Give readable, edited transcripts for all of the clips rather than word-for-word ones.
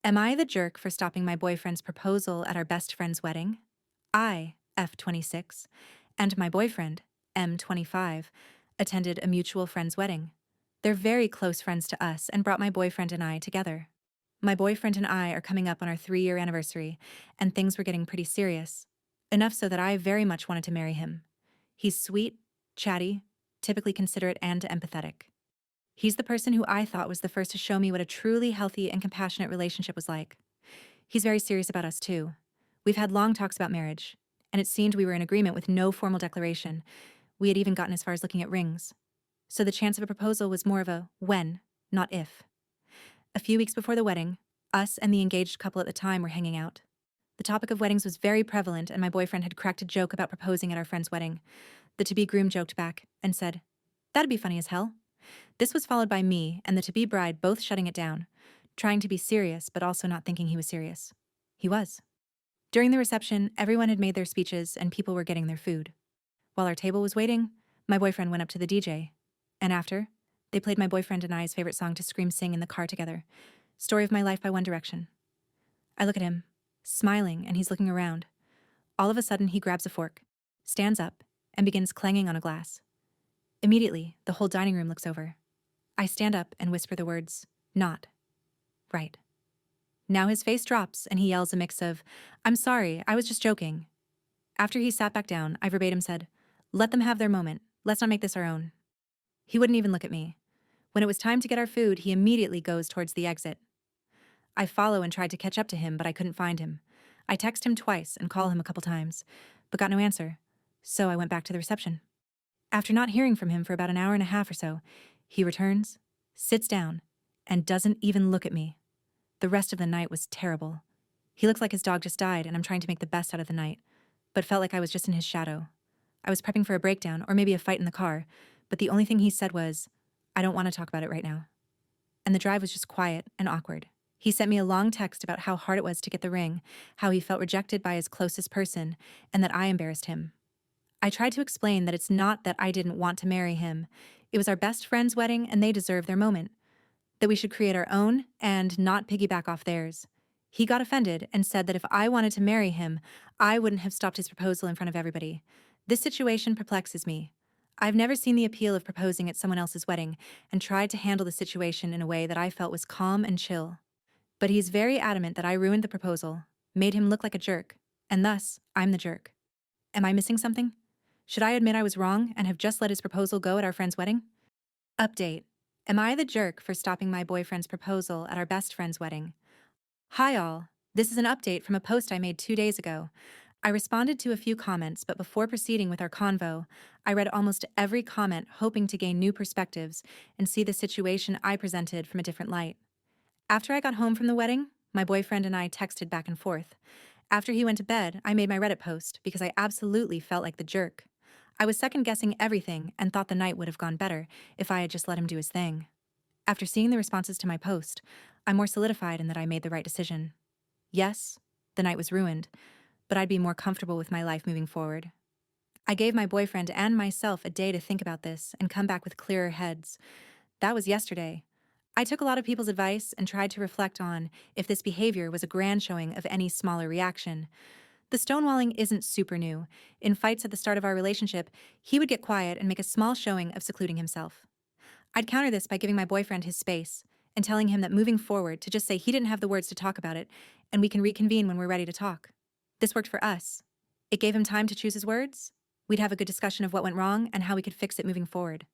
Am I the jerk for stopping my boyfriend's proposal at our best friend's wedding? I, F26, and my boyfriend, M25, attended a mutual friend's wedding. They're very close friends to us and brought my boyfriend and I together. My boyfriend and I are coming up on our 3-year anniversary, and things were getting pretty serious. Enough so that I very much wanted to marry him. He's sweet, chatty, typically considerate and empathetic. He's the person who I thought was the first to show me what a truly healthy and compassionate relationship was like. He's very serious about us, too. We've had long talks about marriage, and it seemed we were in agreement with no formal declaration. We had even gotten as far as looking at rings. So the chance of a proposal was more of a when, not if. A few weeks before the wedding, us and the engaged couple at the time were hanging out. The topic of weddings was very prevalent, and my boyfriend had cracked a joke about proposing at our friend's wedding. The to-be groom joked back and said, "That'd be funny as hell." This was followed by me and the to-be bride both shutting it down, trying to be serious but also not thinking he was serious. He was. During the reception, everyone had made their speeches and people were getting their food. While our table was waiting, my boyfriend went up to the DJ. And after, they played my boyfriend and I's favorite song to scream sing in the car together, Story of My Life by One Direction. I look at him, smiling, and he's looking around. All of a sudden, he grabs a fork, stands up, and begins clanging on a glass. Immediately, the whole dining room looks over. I stand up and whisper the words, "Not. Right." Now his face drops and he yells a mix of, "I'm sorry, I was just joking." After he sat back down, I verbatim said, "Let them have their moment. Let's not make this our own." He wouldn't even look at me. When it was time to get our food, he immediately goes towards the exit. I follow and tried to catch up to him, but I couldn't find him. I text him twice and call him a couple times, but got no answer. So I went back to the reception. After not hearing from him for about an hour and a half or so, he returns, sits down, and doesn't even look at me. The rest of the night was terrible. He looked like his dog just died, and I'm trying to make the best out of the night, but felt like I was just in his shadow. I was prepping for a breakdown or maybe a fight in the car, but the only thing he said was, "I don't want to talk about it right now." And the drive was just quiet and awkward. He sent me a long text about how hard it was to get the ring, how he felt rejected by his closest person, and that I embarrassed him. I tried to explain that it's not that I didn't want to marry him. It was our best friend's wedding and they deserve their moment. That we should create our own and not piggyback off theirs. He got offended and said that if I wanted to marry him, I wouldn't have stopped his proposal in front of everybody. This situation perplexes me. I've never seen the appeal of proposing at someone else's wedding and tried to handle the situation in a way that I felt was calm and chill. But he's very adamant that I ruined the proposal, made him look like a jerk, and thus, I'm the jerk. Am I missing something? Should I admit I was wrong and have just let his proposal go at our friend's wedding? Update. Am I the jerk for stopping my boyfriend's proposal at our best friend's wedding? Hi all. This is an update from a post I made 2 days ago. I responded to a few comments, but before proceeding with our convo, I read almost every comment hoping to gain new perspectives and see the situation I presented from a different light. After I got home from the wedding, my boyfriend and I texted back and forth. After he went to bed, I made my Reddit post because I absolutely felt like the jerk. I was second-guessing everything and thought the night would have gone better if I had just let him do his thing. After seeing the responses to my post, I'm more solidified in that I made the right decision. Yes, the night was ruined, but I'd be more comfortable with my life moving forward. I gave my boyfriend and myself a day to think about this and come back with clearer heads. That was yesterday. I took a lot of people's advice and tried to reflect on if this behavior was a grand showing of any smaller reaction. The stonewalling isn't super new. In fights at the start of our relationship, he would get quiet and make a small showing of secluding himself. I'd counter this by giving my boyfriend his space and telling him that moving forward to just say he didn't have the words to talk about it and we can reconvene when we're ready to talk. This worked for us. It gave him time to choose his words. We'd have a good discussion of what went wrong and how we could fix it moving forward.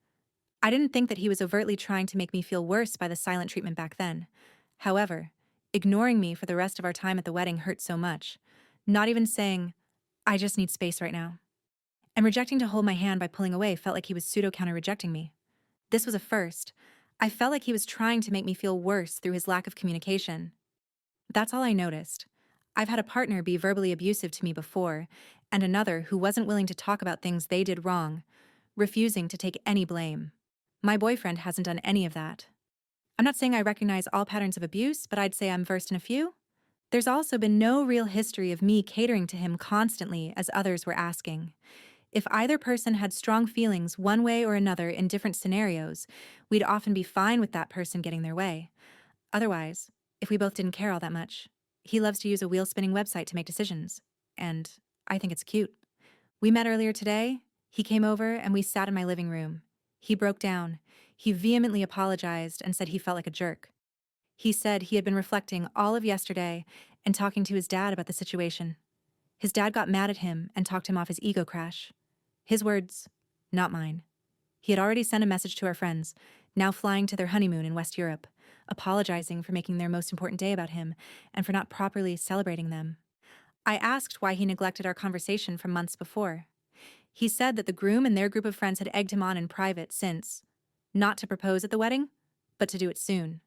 I didn't think that he was overtly trying to make me feel worse by the silent treatment back then. However, ignoring me for the rest of our time at the wedding hurt so much. Not even saying, "I just need space right now." And rejecting to hold my hand by pulling away felt like he was pseudo-counter-rejecting me. This was a first. I felt like he was trying to make me feel worse through his lack of communication. That's all I noticed. I've had a partner be verbally abusive to me before, and another who wasn't willing to talk about things they did wrong, refusing to take any blame. My boyfriend hasn't done any of that. I'm not saying I recognize all patterns of abuse, but I'd say I'm versed in a few. There's also been no real history of me catering to him constantly as others were asking. If either person had strong feelings one way or another in different scenarios, we'd often be fine with that person getting their way. Otherwise, if we both didn't care all that much. He loves to use a wheel spinning website to make decisions, and I think it's cute. We met earlier today. He came over and we sat in my living room. He broke down. He vehemently apologized and said he felt like a jerk. He said he had been reflecting all of yesterday and talking to his dad about the situation. His dad got mad at him and talked him off his ego crash. His words, not mine. He had already sent a message to our friends, now flying to their honeymoon in West Europe, apologizing for making their most important day about him and for not properly celebrating them. I asked why he neglected our conversation from months before. He said that the groom and their group of friends had egged him on in private since, not to propose at the wedding, but to do it soon.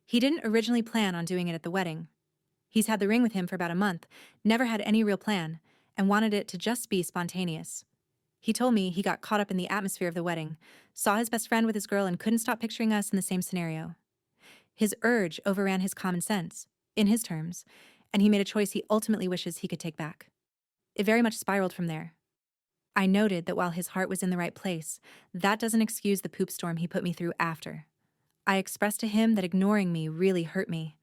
He didn't originally plan on doing it at the wedding. He's had the ring with him for about a month, never had any real plan, and wanted it to just be spontaneous. He told me he got caught up in the atmosphere of the wedding, saw his best friend with his girl and couldn't stop picturing us in the same scenario. His urge overran his common sense, in his terms, and he made a choice he ultimately wishes he could take back. It very much spiraled from there. I noted that while his heart was in the right place, that doesn't excuse the poop storm he put me through after. I expressed to him that ignoring me really hurt me,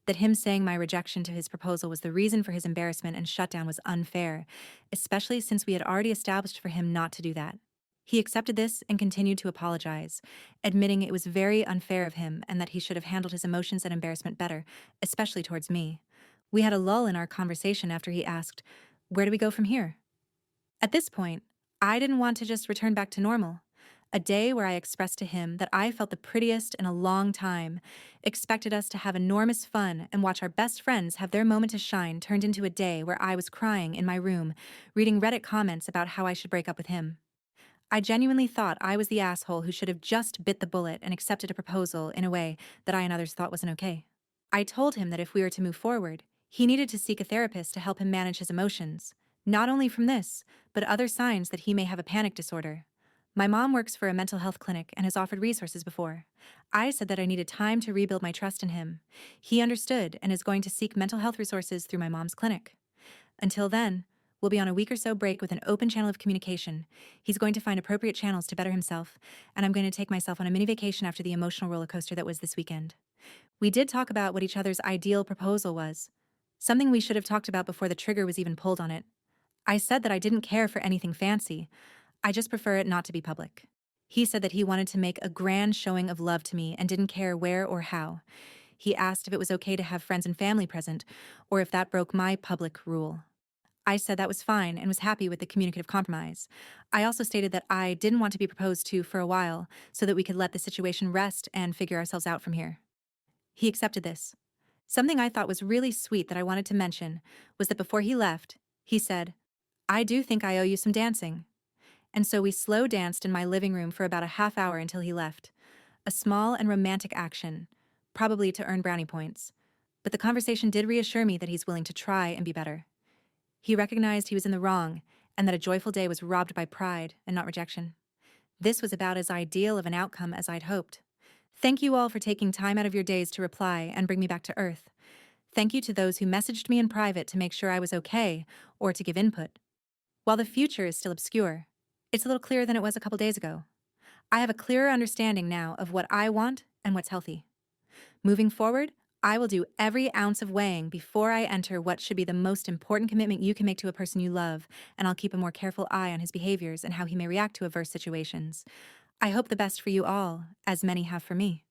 that him saying my rejection to his proposal was the reason for his embarrassment and shutdown was unfair, especially since we had already established for him not to do that. He accepted this and continued to apologize, admitting it was very unfair of him and that he should have handled his emotions and embarrassment better, especially towards me. We had a lull in our conversation after he asked, "Where do we go from here?" At this point, I didn't want to just return back to normal. A day where I expressed to him that I felt the prettiest in a long time, expected us to have enormous fun and watch our best friends have their moment to shine, turned into a day where I was crying in my room, reading Reddit comments about how I should break up with him. I genuinely thought I was the asshole who should have just bit the bullet and accepted a proposal in a way that I and others thought wasn't okay. I told him that if we were to move forward, he needed to seek a therapist to help him manage his emotions, not only from this, but other signs that he may have a panic disorder. My mom works for a mental health clinic and has offered resources before. I said that I needed time to rebuild my trust in him. He understood and is going to seek mental health resources through my mom's clinic. Until then, we'll be on a week or so break with an open channel of communication. He's going to find appropriate channels to better himself, and I'm going to take myself on a mini vacation after the emotional roller coaster that was this weekend. We did talk about what each other's ideal proposal was, something we should have talked about before the trigger was even pulled on it. I said that I didn't care for anything fancy. I just prefer it not to be public. He said that he wanted to make a grand showing of love to me and didn't care where or how. He asked if it was okay to have friends and family present, or if that broke my public rule. I said that was fine and was happy with the communicative compromise. I also stated that I didn't want to be proposed to for a while so that we could let the situation rest and figure ourselves out from here. He accepted this. Something I thought was really sweet that I wanted to mention was that before he left, he said, "I do think I owe you some dancing." And so we slow danced in my living room for about a half hour until he left. A small and romantic action, probably to earn brownie points. But the conversation did reassure me that he's willing to try and be better. He recognized he was in the wrong and that a joyful day was robbed by pride and not rejection. This was about as ideal of an outcome as I'd hoped. Thank you all for taking time out of your days to reply and bring me back to earth. Thank you to those who messaged me in private to make sure I was okay or to give input. While the future is still obscure, it's a little clearer than it was a couple days ago. I have a clearer understanding now of what I want and what's healthy. Moving forward, I will do every ounce of weighing before I enter what should be the most important commitment you can make to a person you love, and I'll keep a more careful eye on his behaviors and how he may react to adverse situations. I hope the best for you all, as many have for me.